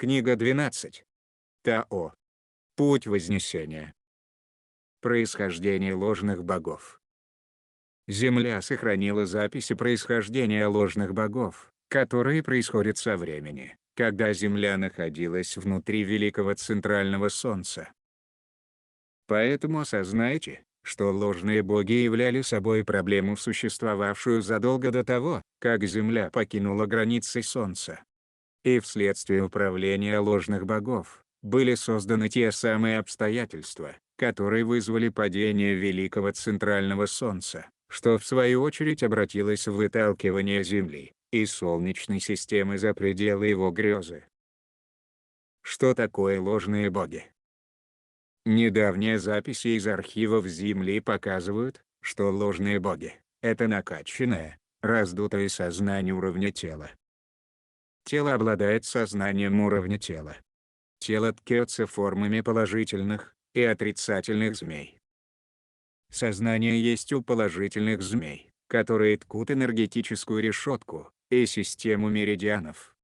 Книга 12. Тао. Путь Вознесения. Происхождение ложных богов. Земля сохранила записи происхождения ложных богов, которые происходят со времени, когда Земля находилась внутри великого центрального Солнца. Поэтому осознайте, что ложные боги являли собой проблему, существовавшую задолго до того, как Земля покинула границы Солнца. И вследствие управления ложных богов, были созданы те самые обстоятельства, которые вызвали падение великого центрального Солнца, что в свою очередь обратилось в выталкивание Земли и Солнечной системы за пределы его грезы. Что такое ложные боги? Недавние записи из архивов Земли показывают, что ложные боги — это накачанное, раздутое сознание уровня тела. Тело обладает сознанием уровня тела. Тело ткется формами положительных и отрицательных змей. Сознание есть у положительных змей, которые ткут энергетическую решетку и систему меридианов.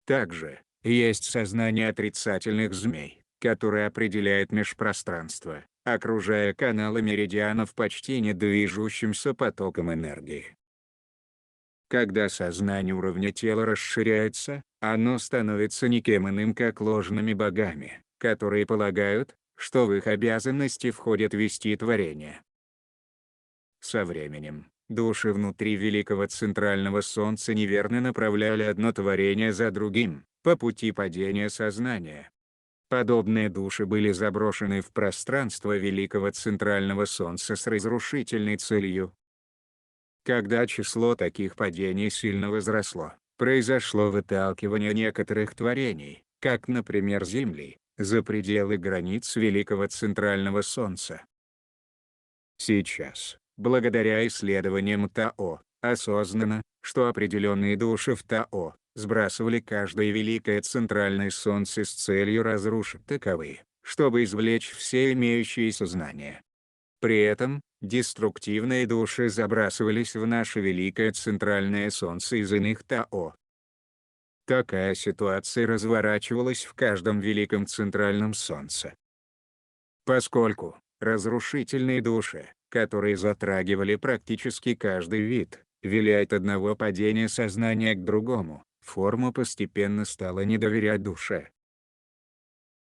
Также, есть сознание отрицательных змей, которое определяет межпространство, окружая каналы меридианов почти недвижущимся потоком энергии. Когда сознание уровня тела расширяется, оно становится никем иным как ложными богами, которые полагают, что в их обязанности входит вести творение. Со временем, души внутри великого центрального Солнца неверно направляли одно творение за другим, по пути падения сознания. Подобные души были заброшены в пространство великого центрального Солнца с разрушительной целью. Когда число таких падений сильно возросло, произошло выталкивание некоторых творений, как, например, Земли, за пределы границ великого центрального Солнца. Сейчас, благодаря исследованиям Тао, осознано, что определенные души в Тао сбрасывали каждое великое центральное Солнце с целью разрушить таковые, чтобы извлечь все имеющиеся знания. При этом, деструктивные души забрасывались в наше великое центральное Солнце из иных Тао. Такая ситуация разворачивалась в каждом великом центральном Солнце. Поскольку разрушительные души, которые затрагивали практически каждый вид, вели от одного падения сознания к другому, форма постепенно стала не доверять душе.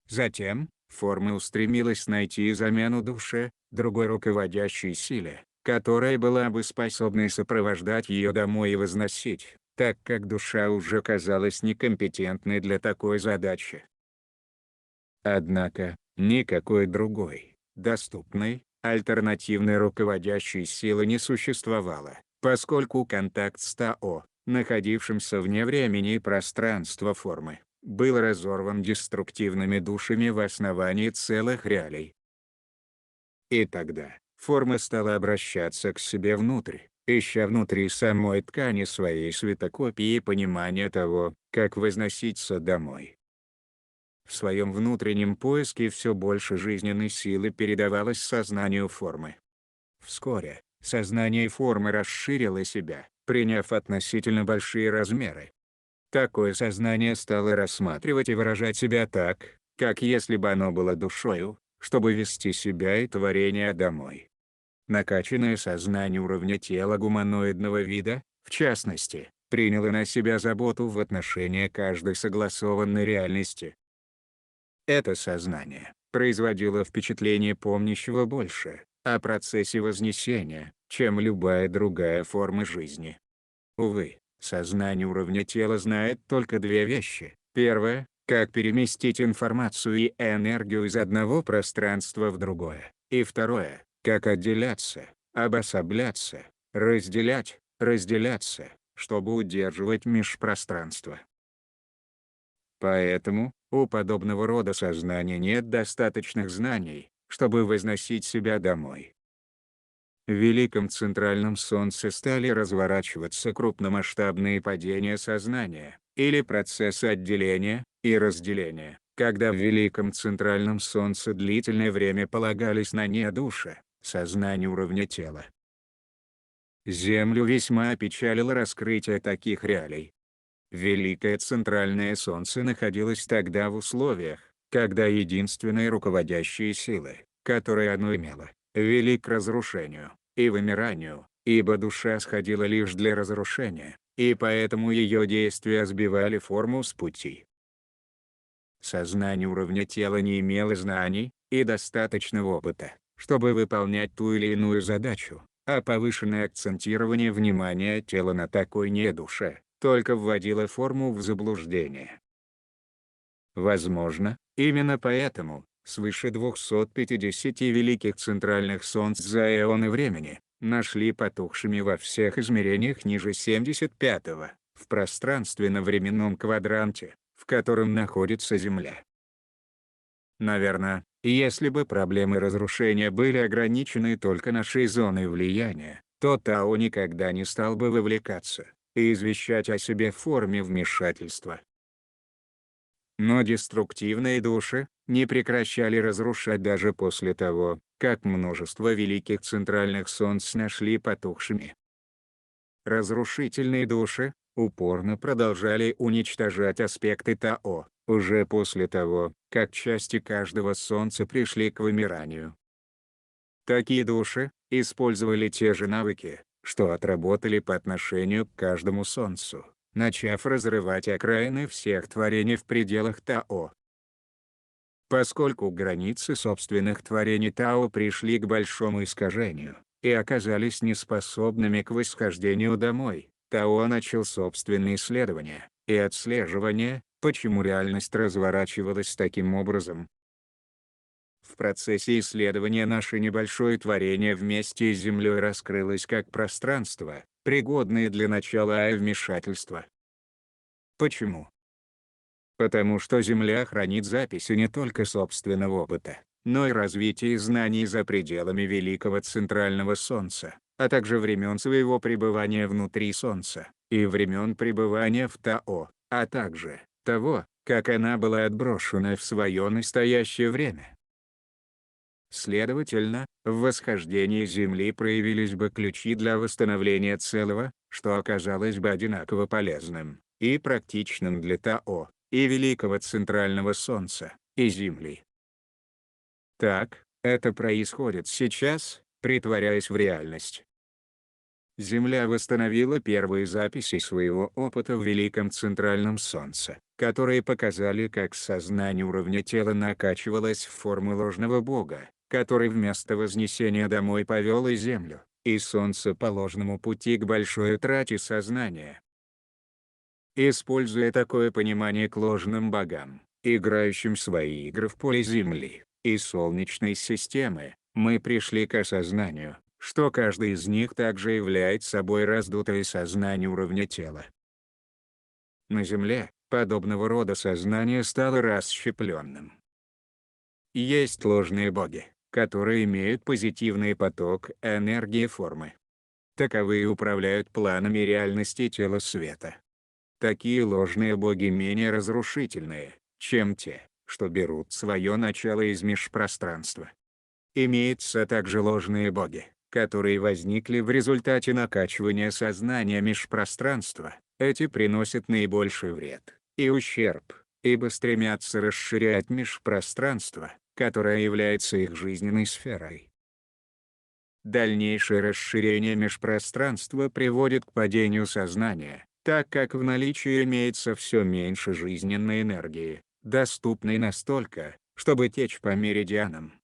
Затем, форма устремилась найти замену душе, другой руководящей силе, которая была бы способна сопровождать ее домой и возносить, так как душа уже казалась некомпетентной для такой задачи. Однако, никакой другой, доступной, альтернативной руководящей силы не существовало, поскольку контакт с Тао, находившимся вне времени и пространства формы, был разорван деструктивными душами в основании целых реалий. И тогда, форма стала обращаться к себе внутрь, ища внутри самой ткани своей светокопии понимания того, как возноситься домой. В своем внутреннем поиске все больше жизненной силы передавалось сознанию формы. Вскоре, сознание формы расширило себя, приняв относительно большие размеры. Такое сознание стало рассматривать и выражать себя так, как если бы оно было душою, чтобы вести себя и творение домой. Накачанное сознание уровня тела гуманоидного вида, в частности, приняло на себя заботу в отношении каждой согласованной реальности. Это сознание производило впечатление помнящего больше о процессе вознесения, чем любая другая форма жизни. Увы, сознание уровня тела знает только две вещи. Первое — как переместить информацию и энергию из одного пространства в другое. И второе — как отделяться, обособляться, разделяться, чтобы удерживать межпространство. Поэтому, у подобного рода сознания нет достаточных знаний, чтобы возносить себя домой. В великом центральном Солнце стали разворачиваться крупномасштабные падения сознания, или процессы отделения и разделения, когда в великом центральном Солнце длительное время полагались на недуше, сознание уровня тела. Землю весьма опечалило раскрытие таких реалий. Великое центральное Солнце находилось тогда в условиях, когда единственные руководящие силы, которые оно имело, вели к разрушению и вымиранию, ибо душа сходила лишь для разрушения, и поэтому ее действия сбивали форму с пути. Сознание уровня тела не имело знаний и достаточного опыта, чтобы выполнять ту или иную задачу, а повышенное акцентирование внимания тела на такой недуше только вводило форму в заблуждение. Возможно, именно поэтому, свыше 250 великих центральных солнц за эоны времени, нашли потухшими во всех измерениях ниже 75-го, в пространственно-временном квадранте, в котором находится Земля. Наверное, если бы проблемы разрушения были ограничены только нашей зоной влияния, то Тао никогда не стал бы вовлекаться и извещать о себе в форме вмешательства. Но деструктивные души не прекращали разрушать даже после того, как множество великих центральных солнц нашли потухшими. Разрушительные души упорно продолжали уничтожать аспекты Тао, уже после того, как части каждого солнца пришли к вымиранию. Такие души использовали те же навыки, что отработали по отношению к каждому солнцу, начав разрывать окраины всех творений в пределах Тао. Поскольку границы собственных творений Тао пришли к большому искажению и оказались неспособными к восхождению домой, Тао начал собственные исследования и отслеживание, почему реальность разворачивалась таким образом. В процессе исследования наше небольшое творение вместе с Землей раскрылось как пространство, пригодное для начала вмешательства. Почему? Потому что Земля хранит записи не только собственного опыта, но и развития знаний за пределами Великого Центрального Солнца, а также времен своего пребывания внутри Солнца, и времен пребывания в Тао, а также того, как она была отброшена в свое настоящее время. Следовательно, в восхождении Земли проявились бы ключи для восстановления целого, что оказалось бы одинаково полезным и практичным для Тао, и Великого Центрального Солнца, и Земли. Так, это происходит сейчас, притворяясь в реальность. Земля восстановила первые записи своего опыта в Великом Центральном Солнце, которые показали, как сознание уровня тела накачивалось в форму ложного бога, который вместо вознесения домой повел и Землю, и Солнце по ложному пути к большой утрате сознания. Используя такое понимание к ложным богам, играющим свои игры в поле Земли и Солнечной системы, мы пришли к осознанию, что каждый из них также является собой раздутое сознание уровня тела. На Земле, подобного рода сознание стало расщепленным. Есть ложные боги, которые имеют позитивный поток энергии формы. Таковые управляют планами реальности тела света. Такие ложные боги менее разрушительные, чем те, что берут свое начало из межпространства. Имеются также ложные боги, которые возникли в результате накачивания сознания межпространства. Эти приносят наибольший вред и ущерб, ибо стремятся расширять межпространство, которое является их жизненной сферой. Дальнейшее расширение межпространства приводит к падению сознания, так как в наличии имеется все меньше жизненной энергии, доступной настолько, чтобы течь по меридианам.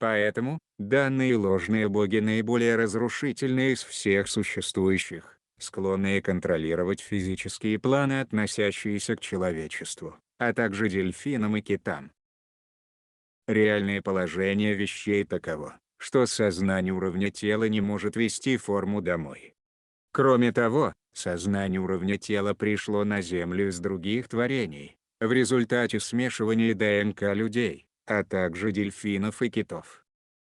Поэтому, данные ложные боги наиболее разрушительные из всех существующих, склонные контролировать физические планы, относящиеся к человечеству, а также дельфинам и китам. Реальное положение вещей таково, что сознание уровня тела не может вести форму домой. Кроме того, сознание уровня тела пришло на Землю из других творений, в результате смешивания ДНК людей, а также дельфинов и китов.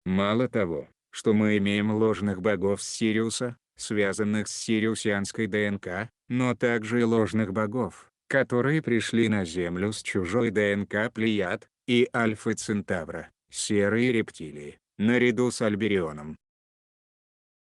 Мало того, что мы имеем ложных богов с Сириуса, связанных с сириусианской ДНК, но также и ложных богов, которые пришли на Землю с чужой ДНК Плеяд и Альфы Центавра, серые рептилии, наряду с Альберионом.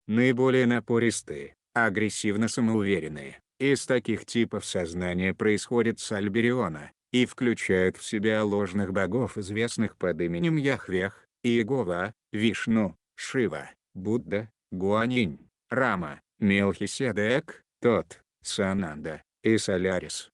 Наиболее напористые, агрессивно самоуверенные Из таких типов сознания происходит Сальбериона, и включают в себя ложных богов, известных под именем Яхвех, Иегова, Вишну, Шива, Будда, Гуанинь, Рама, Мелхиседек, Тот, Сананда и Солярис.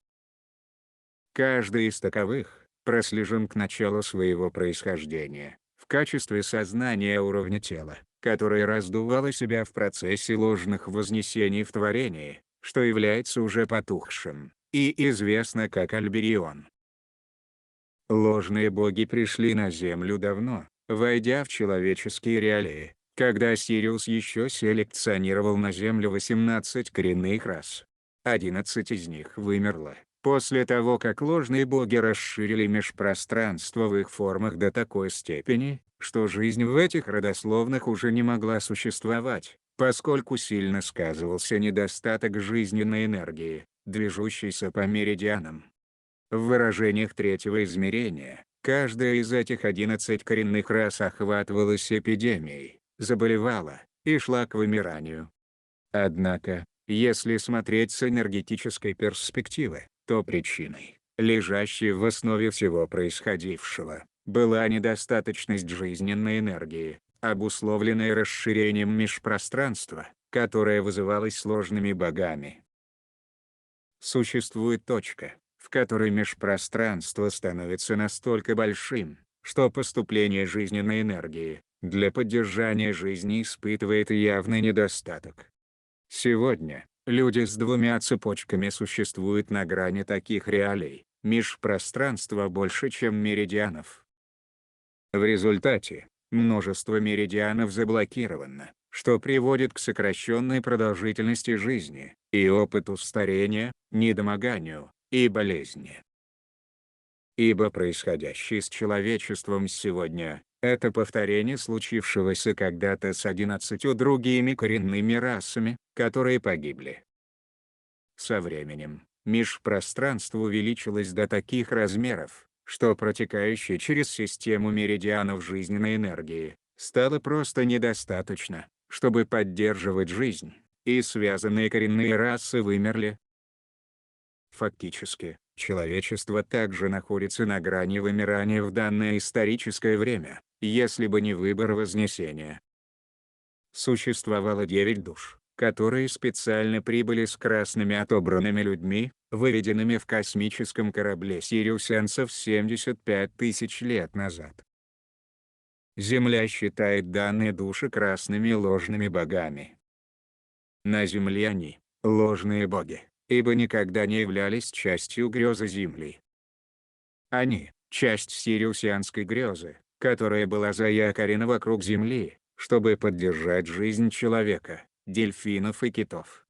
Каждый из таковых прослежен к началу своего происхождения, в качестве сознания уровня тела, которое раздувало себя в процессе ложных вознесений в творении, что является уже потухшим, и известно как Альберион. Ложные боги пришли на Землю давно, войдя в человеческие реалии, когда Сириус еще селекционировал на Землю 18 коренных рас. 11 из них вымерло, после того как ложные боги расширили межпространство в их формах до такой степени, что жизнь в этих родословных уже не могла существовать, поскольку сильно сказывался недостаток жизненной энергии, движущейся по меридианам. В выражениях третьего измерения, каждая из этих 11 коренных рас охватывалась эпидемией, заболевала и шла к вымиранию. Однако, если смотреть с энергетической перспективы, то причиной, лежащей в основе всего происходившего, была недостаточность жизненной энергии, обусловленная расширением межпространства, которое вызывалось сложными богами. Существует точка, в которой межпространство становится настолько большим, что поступление жизненной энергии для поддержания жизни испытывает явный недостаток. Сегодня люди с двумя цепочками существуют на грани таких реалий, межпространства больше, чем меридианов. В результате, множество меридианов заблокировано, что приводит к сокращенной продолжительности жизни и опыту старения, недомоганию и болезни. Ибо происходящее с человечеством сегодня – это повторение случившегося когда-то с 11 другими коренными расами, которые погибли. Со временем, межпространство увеличилось до таких размеров, что протекающей через систему меридианов жизненной энергии стало просто недостаточно, чтобы поддерживать жизнь, и связанные коренные расы вымерли. Фактически, человечество также находится на грани вымирания в данное историческое время, если бы не выбор вознесения. Существовало 9 душ, которые специально прибыли с красными отобранными людьми, выведенными в космическом корабле сириусянцев 75 тысяч лет назад. Земля считает данные души красными ложными богами. На Земле они – ложные боги, ибо никогда не являлись частью грезы Земли. Они – часть сириусянской грезы, которая была заякорена вокруг Земли, чтобы поддержать жизнь человека, дельфинов и китов.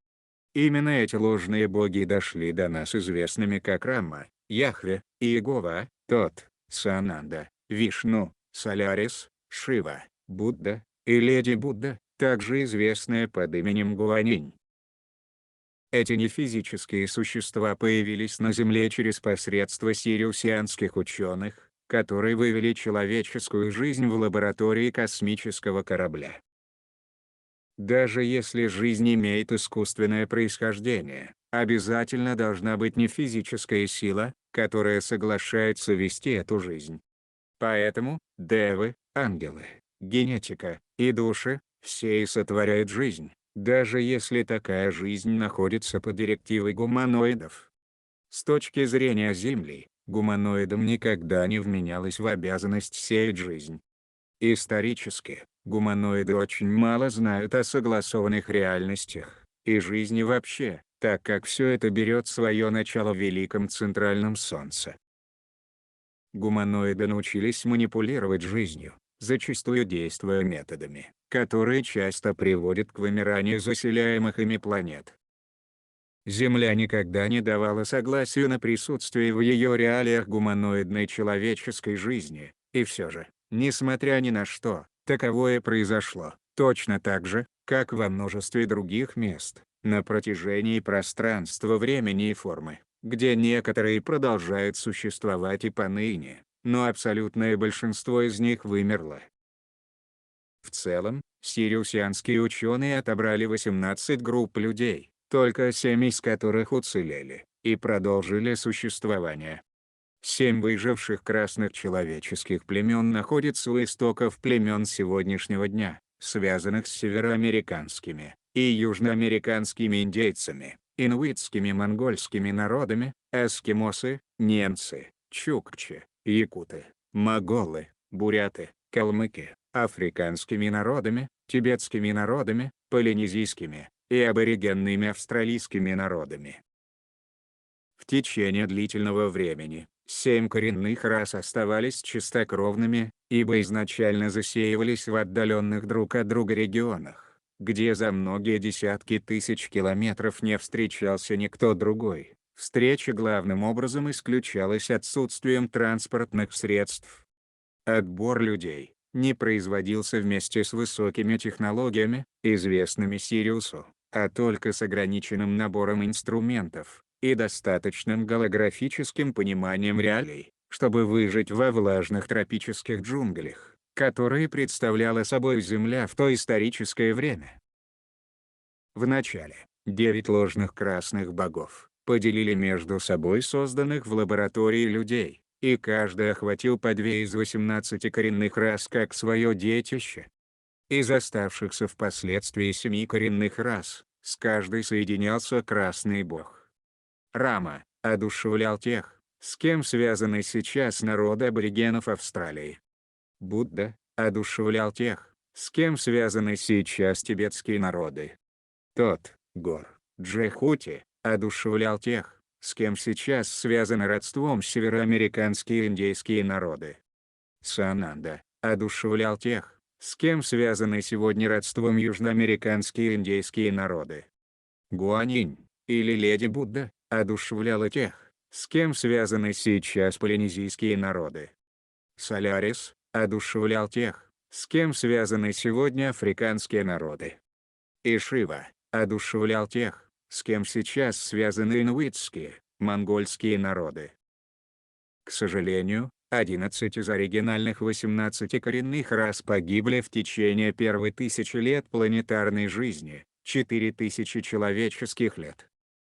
Именно эти ложные боги дошли до нас известными как Рама, Яхве, Иегова, Тот, Сананда, Вишну, Солярис, Шива, Будда и Леди Будда, также известная под именем Гуанинь. Эти нефизические существа появились на Земле через посредство сириусианских ученых, которые вывели человеческую жизнь в лаборатории космического корабля. Даже если жизнь имеет искусственное происхождение, обязательно должна быть нефизическая сила, которая соглашается вести эту жизнь. Поэтому, девы, ангелы, генетика и души – все и сотворяют жизнь, даже если такая жизнь находится под директивой гуманоидов. С точки зрения Земли, гуманоидам никогда не вменялось в обязанность сеять жизнь. Исторически, гуманоиды очень мало знают о согласованных реальностях и жизни вообще, так как все это берет свое начало в Великом Центральном Солнце. Гуманоиды научились манипулировать жизнью, зачастую действуя методами, которые часто приводят к вымиранию заселяемых ими планет. Земля никогда не давала согласия на присутствие в ее реалиях гуманоидной человеческой жизни, и все же, несмотря ни на что, таковое произошло, точно так же, как во множестве других мест, на протяжении пространства-времени и формы, где некоторые продолжают существовать и поныне, но абсолютное большинство из них вымерло. В целом, сириусианские ученые отобрали 18 групп людей, только 7 из которых уцелели и продолжили существование. 7 выживших красных человеческих племен находятся у истоков племен сегодняшнего дня, связанных с североамериканскими и южноамериканскими индейцами, инуитскими монгольскими народами, эскимосы, немцы, чукчи, якуты, моголы, буряты, калмыки, африканскими народами, тибетскими народами, полинезийскими и аборигенными австралийскими народами. В течение длительного времени 7 коренных рас оставались чистокровными, ибо изначально засеивались в отдаленных друг от друга регионах, где за многие десятки тысяч километров не встречался никто другой. Встреча главным образом исключалась отсутствием транспортных средств. Отбор людей не производился вместе с высокими технологиями, известными Сириусу, а только с ограниченным набором инструментов и достаточным голографическим пониманием реалий, чтобы выжить во влажных тропических джунглях, которые представляла собой Земля в то историческое время. Вначале 9 ложных красных богов поделили между собой созданных в лаборатории людей, и каждый охватил по 2 из 18 коренных рас как свое детище. Из оставшихся впоследствии 7 коренных рас, с каждой соединялся красный бог. Рама одушевлял тех, с кем связаны сейчас народы аборигенов Австралии. Будда одушевлял тех, с кем связаны сейчас тибетские народы. Тот, Гор, Джехути, одушевлял тех, с кем сейчас связаны родством североамериканские и индейские народы. Сананда одушевлял тех, с кем связаны сегодня родством южноамериканские и индейские народы. Гуанинь, или Леди Будда, одушевляла тех, с кем связаны сейчас полинезийские народы. Солярис одушевлял тех, с кем связаны сегодня африканские народы. И Шива одушевлял тех, с кем сейчас связаны инуитские, монгольские народы. К сожалению, 11 из оригинальных 18 коренных рас погибли в течение первой 1000 лет планетарной жизни, 4000 человеческих лет.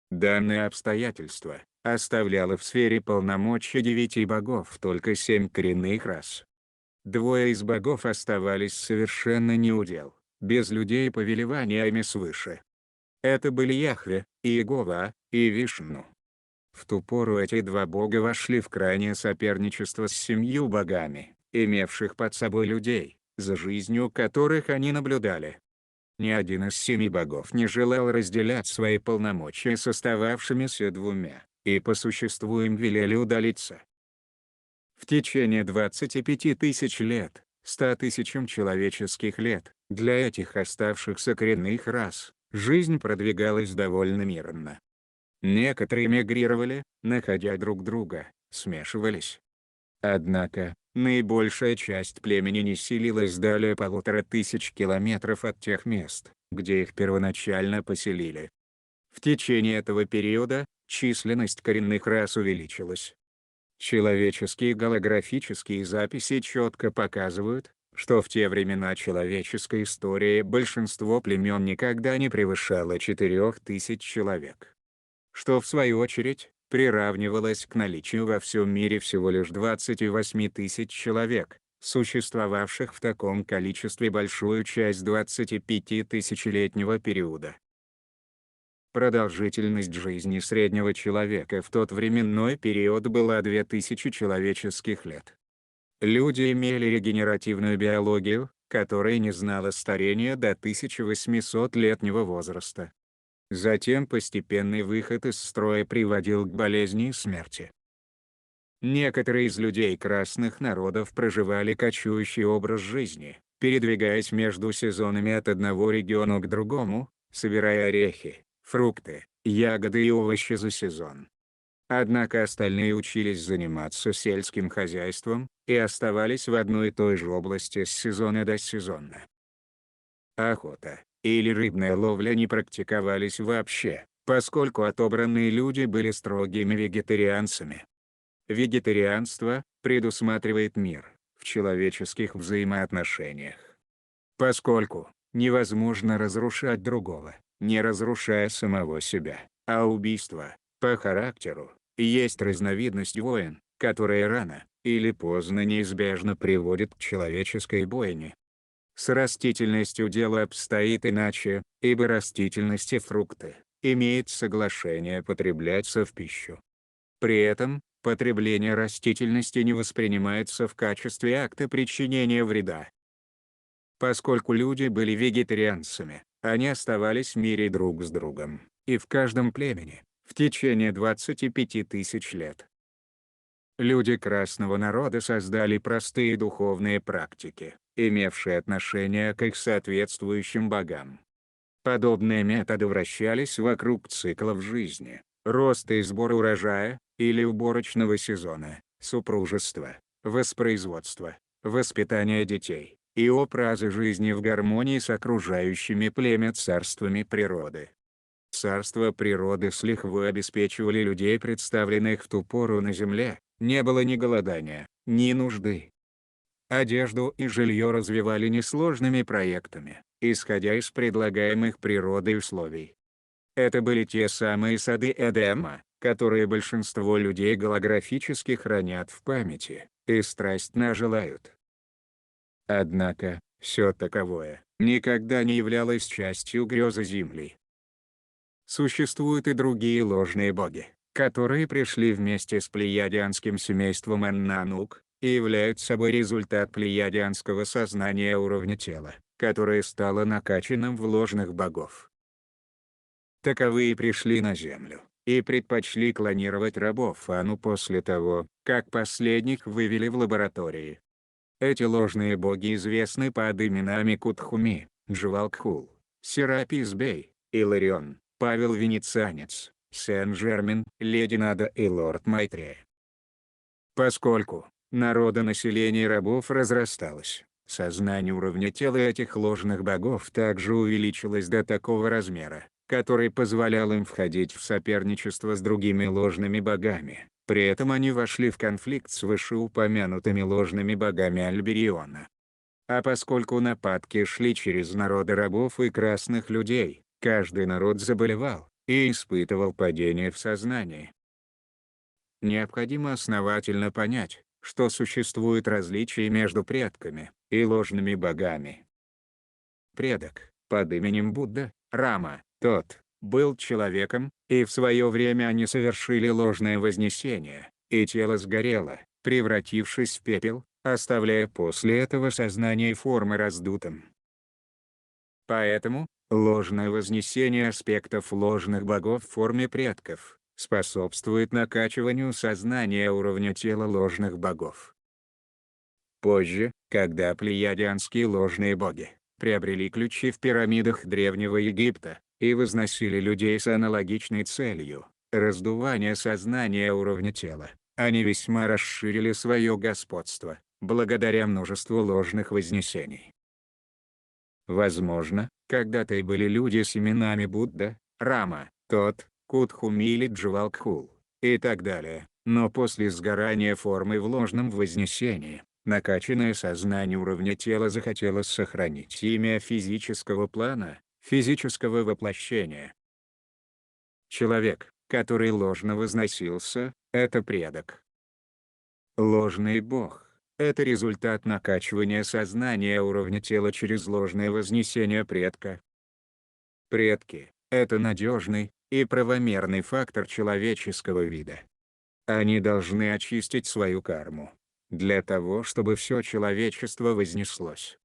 Данное обстоятельство оставляло в сфере полномочий 9 богов только 7 коренных рас. 2 из богов оставались совершенно неудел, без людей и повелеваниями свыше. Это были Яхве, Иегова, и Вишну. В ту пору эти 2 бога вошли в крайнее соперничество с 7 богами, имевших под собой людей, за жизнью которых они наблюдали. Ни один из 7 богов не желал разделять свои полномочия с остававшимися 2, и по существу им велели удалиться. В течение 25 тысяч лет, 100 тысячам человеческих лет, для этих оставшихся коренных рас, жизнь продвигалась довольно мирно. Некоторые мигрировали, находя друг друга, смешивались. Однако, наибольшая часть племени не селилась далее 1500 километров от тех мест, где их первоначально поселили. В течение этого периода, численность коренных рас увеличилась. Человеческие голографические записи четко показывают, что в те времена человеческой истории большинство племен никогда не превышало 4000 человек. Что в свою очередь, приравнивалось к наличию во всем мире всего лишь 28 тысяч человек, существовавших в таком количестве большую часть 25-тысячелетнего периода. Продолжительность жизни среднего человека в тот временной период была 2000 человеческих лет. Люди имели регенеративную биологию, которая не знала старения до 1800-летнего возраста. Затем постепенный выход из строя приводил к болезни и смерти. Некоторые из людей красных народов проживали кочующий образ жизни, передвигаясь между сезонами от одного региона к другому, собирая орехи, фрукты, ягоды и овощи за сезон. Однако остальные учились заниматься сельским хозяйством и оставались в одной и той же области с сезона до сезона. Охота или рыбная ловля не практиковались вообще, поскольку отобранные люди были строгими вегетарианцами. Вегетарианство предусматривает мир в человеческих взаимоотношениях. Поскольку невозможно разрушать другого, не разрушая самого себя. А убийство, по характеру, есть разновидность войн, которая рано или поздно неизбежно приводит к человеческой бойне. С растительностью дело обстоит иначе, ибо растительность и фрукты имеют соглашение потребляться в пищу. При этом, потребление растительности не воспринимается в качестве акта причинения вреда. Поскольку люди были вегетарианцами, они оставались в мире друг с другом, и в каждом племени, в течение 25 тысяч лет. Люди красного народа создали простые духовные практики, имевшие отношение к их соответствующим богам. Подобные методы вращались вокруг циклов жизни, роста и сбора урожая, или уборочного сезона, супружества, воспроизводства, воспитания детей, и образа жизни в гармонии с окружающими племя царствами природы. Царства природы с лихвой обеспечивали людей, представленных в ту пору на земле, не было ни голодания, ни нужды. Одежду и жилье развивали несложными проектами, исходя из предлагаемых природой условий. Это были те самые сады Эдема, которые большинство людей голографически хранят в памяти, и страстно желают. Однако, все таковое никогда не являлось частью грезы Земли. Существуют и другие ложные боги, которые пришли вместе с плеядианским семейством Эннанук, и являются собой результат плеядианского сознания уровня тела, которое стало накачанным в ложных богов. Таковые пришли на Землю и предпочли клонировать рабов Ану после того, как последних вывели в лаборатории. Эти ложные боги известны под именами Кутхуми, Джвалкхул, Серапис Бей, Иларион, Павел Венецианец, Сен-Жермен, Леди Нада и Лорд Майтрея. Поскольку народонаселение рабов разрасталось, сознание уровня тела этих ложных богов также увеличилось до такого размера, который позволял им входить в соперничество с другими ложными богами. При этом они вошли в конфликт с вышеупомянутыми ложными богами Альбериона. А поскольку нападки шли через народы рабов и красных людей, каждый народ заболевал и испытывал падение в сознании. Необходимо основательно понять, что существует различие между предками и ложными богами. Предок, под именем Будда, Рама, тот, был человеком, и в свое время они совершили ложное вознесение, и тело сгорело, превратившись в пепел, оставляя после этого сознание и формы раздутым. Поэтому, ложное вознесение аспектов ложных богов в форме предков способствует накачиванию сознания уровня тела ложных богов. Позже, когда плеядианские ложные боги приобрели ключи в пирамидах Древнего Египта и возносили людей с аналогичной целью – раздувание сознания уровня тела, они весьма расширили свое господство, благодаря множеству ложных вознесений. Возможно, когда-то и были люди с именами Будда, Рама, тот, Кутхуми или Джвалкхул, и так далее, но после сгорания формы в ложном вознесении, накачанное сознание уровня тела захотело сохранить имя физического плана, физического воплощения. Человек, который ложно возносился, это предок. Ложный бог – это результат накачивания сознания уровня тела через ложное вознесение предка. Предки – это надежный и правомерный фактор человеческого вида. Они должны очистить свою карму, для того чтобы все человечество вознеслось.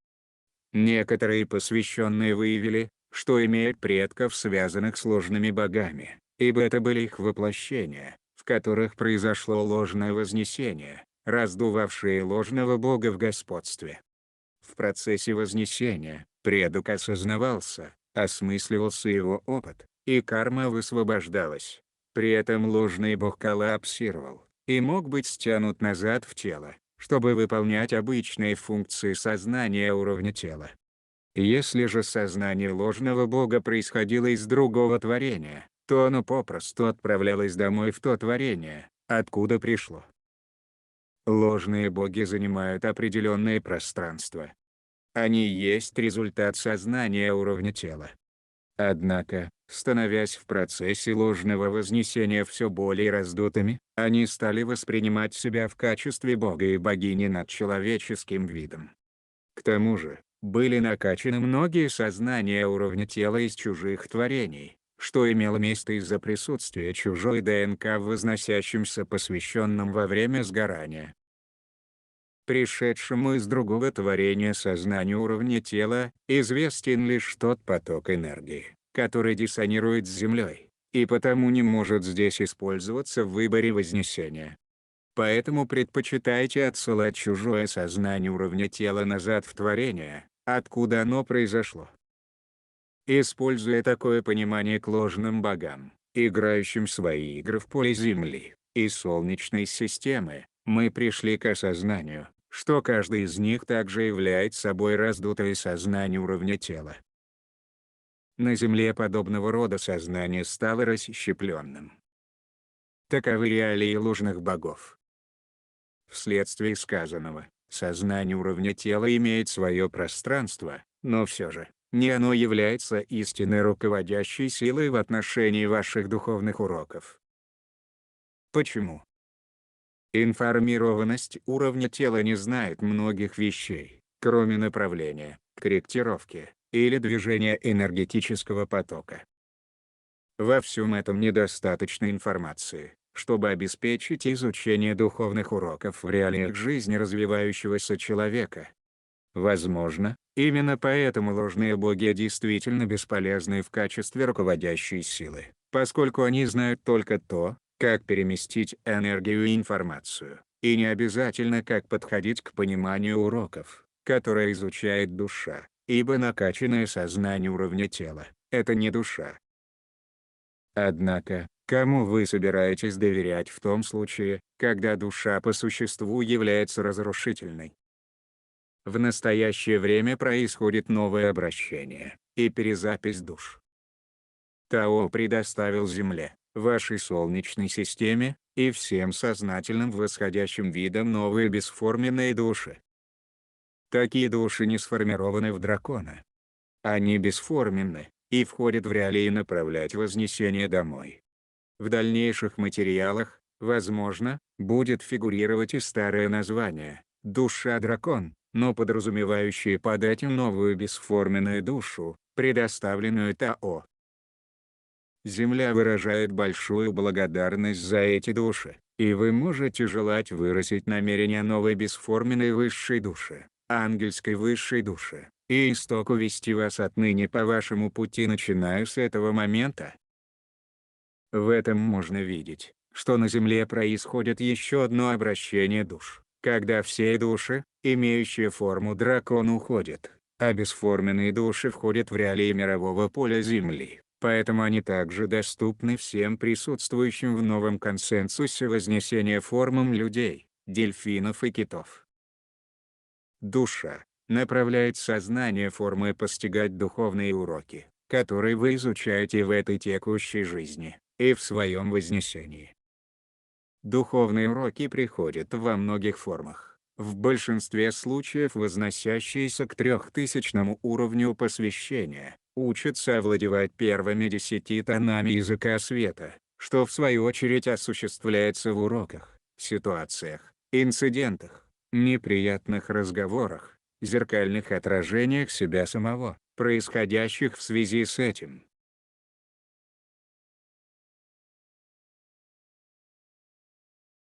Некоторые посвященные выявили, что имеют предков, связанных с ложными богами, ибо это были их воплощения, в которых произошло ложное вознесение, раздувавшее ложного бога в господстве. В процессе вознесения, предок осознавался, осмысливался его опыт, и карма высвобождалась. При этом ложный бог коллапсировал и мог быть стянут назад в тело, чтобы выполнять обычные функции сознания уровня тела. Если же сознание ложного бога происходило из другого творения, то оно попросту отправлялось домой в то творение, откуда пришло. Ложные боги занимают определенное пространство. Они есть результат сознания уровня тела. Однако, становясь в процессе ложного вознесения все более раздутыми, они стали воспринимать себя в качестве бога и богини над человеческим видом. К тому же, были накачаны многие сознания уровня тела из чужих творений, что имело место из-за присутствия чужой ДНК в возносящемся посвященном во время сгорания. Пришедшему из другого творения сознанию уровня тела, известен лишь тот поток энергии, который диссонирует с Землей, и потому не может здесь использоваться в выборе вознесения. Поэтому предпочитайте отсылать чужое сознание уровня тела назад в творение, откуда оно произошло. Используя такое понимание к ложным богам, играющим свои игры в поле Земли и Солнечной системы, мы пришли к осознанию, что каждый из них также является собой раздутое сознание уровня тела. На Земле подобного рода сознание стало расщепленным. Таковы реалии ложных богов. Вследствие сказанного, сознание уровня тела имеет свое пространство, но все же, не оно является истинной руководящей силой в отношении ваших духовных уроков. Почему? Информированность уровня тела не знает многих вещей, кроме направления, корректировки, или движения энергетического потока. Во всем этом недостаточно информации, чтобы обеспечить изучение духовных уроков в реалиях жизни развивающегося человека. Возможно, именно поэтому ложные боги действительно бесполезны в качестве руководящей силы, поскольку они знают только то, как переместить энергию и информацию, и не обязательно как подходить к пониманию уроков, которые изучает душа, ибо накачанное сознание уровня тела – это не душа. Однако, кому вы собираетесь доверять в том случае, когда душа по существу является разрушительной? В настоящее время происходит новое обращение и перезапись душ. Тао предоставил Земле, вашей Солнечной системе, и всем сознательным восходящим видам новые бесформенные души. Такие души не сформированы в дракона. Они бесформенны, и входят в реалии направлять вознесение домой. В дальнейших материалах, возможно, будет фигурировать и старое название «душа-дракон», но подразумевающее под этим новую бесформенную душу, предоставленную Тао. Земля выражает большую благодарность за эти души, и вы можете желать выразить намерение новой бесформенной высшей души, ангельской высшей души, и истоку вести вас отныне по вашему пути, начиная с этого момента. В этом можно видеть, что на Земле происходит еще одно обращение душ, когда все души, имеющие форму дракона, уходят, а бесформенные души входят в реалии мирового поля Земли, поэтому они также доступны всем присутствующим в новом консенсусе вознесения формам людей, дельфинов и китов. Душа направляет сознание формы постигать духовные уроки, которые вы изучаете в этой текущей жизни, и в своем вознесении. Духовные уроки приходят во многих формах, в большинстве случаев возносящиеся к 3000 уровню посвящения, учатся овладевать первыми 10 тонами языка света, что в свою очередь осуществляется в уроках, ситуациях, инцидентах, неприятных разговорах, зеркальных отражениях себя самого, происходящих в связи с этим.